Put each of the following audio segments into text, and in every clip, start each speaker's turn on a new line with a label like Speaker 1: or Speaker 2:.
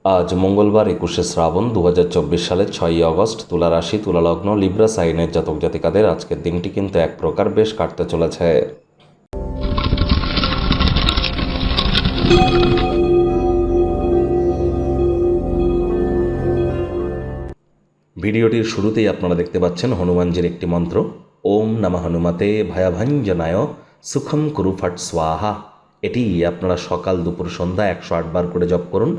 Speaker 1: আজ মঙ্গলবার 21শে শ্রাবণ 2024 সালের 6ই আগস্ট, তুলা রাশি, তুলা লগ্ন, লিব্রা সাইনের জাতক জাতিকাদের আজকের দিনটি কিন্তু এক প্রকার বেশ কাটতে চলেছে। ভিডিওটির শুরুতেই আপনারা দেখতে পাচ্ছেন হনুমানজির একটি মন্ত্র, ওম নমঃ হনুমতে ভয়ভঞ্জনায় সুখম কুরু ফট স্বাহা। এটি আপনারা সকাল দুপুর সন্ধ্যা 108 বার করে জপ করুন,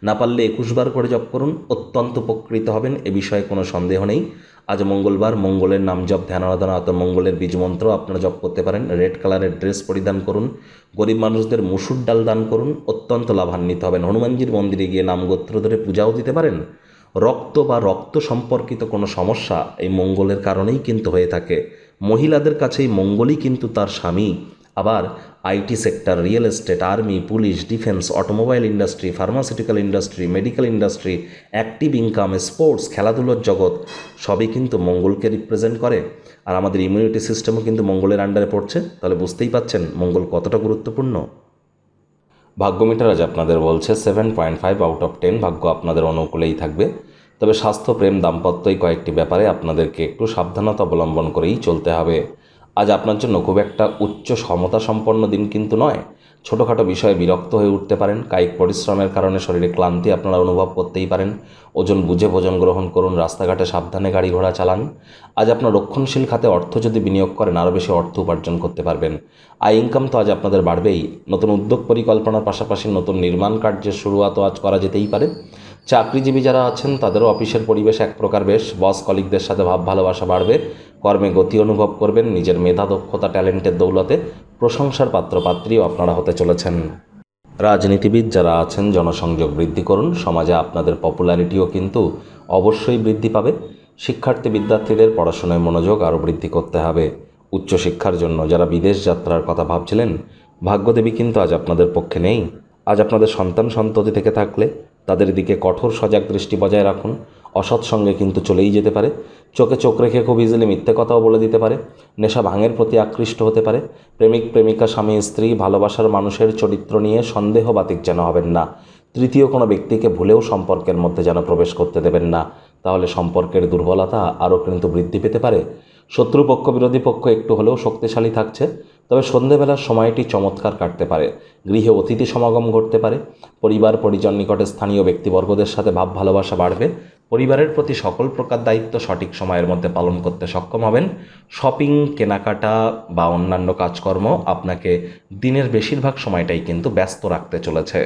Speaker 1: না পারলে 21 বার করে জপ করুন, অত্যন্ত উপকৃত হবেন, এ বিষয়ে কোনো সন্দেহ নেই। আজ মঙ্গলবার, মঙ্গলের নাম জপ, ধ্যান আরাধনা অথবা মঙ্গলের বীজ মন্ত্র আপনারা জপ করতে পারেন। রেড কালারের ড্রেস পরিধান করুন, গরিব মানুষদের মুসুর ডাল দান করুন, অত্যন্ত লাভান্বিত হবেন। হনুমানজির মন্দিরে গিয়ে নাম গোত্র ধরে পূজাও দিতে পারেন। রক্ত বা রক্ত সম্পর্কিত কোনো সমস্যা এই মঙ্গলের কারণেই কিন্তু হয়ে থাকে। মহিলাদের কাছে এই মঙ্গলই কিন্তু তার স্বামী। আবার IT sector, real estate, army, police, defence, automobile industry, pharmaceutical industry, medical industry, active income, sports, খেলাধুলোর জগৎ সবই কিন্তু মঙ্গলকে রিপ্রেজেন্ট করে। আর আমাদের ইমিউনিটি সিস্টেমও কিন্তু মঙ্গলের আন্ডারে পড়ছে। তাহলে বুঝতেই পাচ্ছেন মঙ্গল কতটা গুরুত্বপূর্ণ। ভাগ্য মিটার আজ আপনাদের বলছে 7.5 আউট অফ 10, ভাগ্য আপনাদের অনুকূলেই থাকবে। তবে স্বাস্থ্য, প্রেম, দাম্পত্য এই কয়েকটি ব্যাপারে আপনাদেরকে একটু সাবধানতা অবলম্বন করেই চলতে হবে। আজ আপনার জন্য খুব একটা উচ্চ ক্ষমতা সম্পন্ন দিন কিন্তু নয়। ছোটোখাটো বিষয়ে বিরক্ত হয়ে উঠতে পারেন। কায়িক পরিশ্রমের কারণে শরীরে ক্লান্তি আপনারা অনুভব করতেই পারেন। ওজন বুঝে ভোজন গ্রহণ করুন, রাস্তাঘাটে সাবধানে গাড়ি ঘোড়া চালান। আজ আপনার রক্ষণশীল খাতে অর্থ যদি বিনিয়োগ করেন আরও বেশি অর্থ উপার্জন করতে পারবেন। আয় ইনকাম তো আজ আপনাদের বাড়বেই। নতুন উদ্যোগ পরিকল্পনার পাশাপাশি নতুন নির্মাণ কার্যের শুরুয়াতও আজ করা যেতেই পারে। চাকরিজীবী যারা আছেন তাদেরও অফিসের পরিবেশ এক প্রকার বেশ। বস কলিগদের সাথে ভাব ভালোবাসা বাড়বে। কর্মে গতি অনুভব করবেন। নিজের মেধা, দক্ষতা, ট্যালেন্টের দৌলতে প্রশংসার পাত্রপাত্রীও আপনারা হতে চলেছেন। রাজনীতিবিদ যারা আছেন জনসংযোগ বৃদ্ধি করুন। সমাজে আপনাদের পপুলারিটিও কিন্তু অবশ্যই বৃদ্ধি পাবে। শিক্ষার্থী বিদ্যার্থীদের পড়াশোনায় মনোযোগ আরও বৃদ্ধি করতে হবে। উচ্চশিক্ষার জন্য যারা বিদেশ যাত্রার কথা ভাবছিলেন, ভাগ্যদেবী কিন্তু আজ আপনাদের পক্ষে নেই। আজ আপনাদের সন্তান সন্ততি থেকে থাকলে তাদের দিকে কঠোর সজাগ দৃষ্টি বজায় রাখুন। অসৎ সঙ্গে কিন্তু চলেই যেতে পারে। চোখে চোখ রেখে খুব ইজিলি মিথ্যে কথাও বলে দিতে পারে। নেশা ভাঙের প্রতি আকৃষ্ট হতে পারে। প্রেমিক প্রেমিকা, স্বামী স্ত্রী, ভালোবাসার মানুষের চরিত্র নিয়ে সন্দেহবাতিক যেন হবেন না। তৃতীয় কোনো ব্যক্তিকে ভুলেও সম্পর্কের মধ্যে যেন প্রবেশ করতে দেবেন না, তাহলে সম্পর্কের দুর্বলতা আরও কিন্তু বৃদ্ধি পেতে পারে। শত্রুপক্ষ, বিরোধী পক্ষ একটু হলেও শক্তিশালী থাকছে। তবে সন্ধেবেলার সময়টি চমৎকার কাটতে পারে। গৃহে অতিথি সমাগম ঘটতে পারে। পরিবার পরিজন, নিকটে স্থানীয় ব্যক্তিবর্গদের সাথে ভাব ভালোবাসা বাড়বে। পরিবারের প্রতি সকল প্রকার দায়িত্ব সঠিক সময়ের মধ্যে পালন করতে সক্ষম হবেন। শপিং, কেনাকাটা বা অন্যান্য কাজকর্ম আপনাকে দিনের বেশিরভাগ সময়টাই কিন্তু ব্যস্ত রাখতে চলেছে।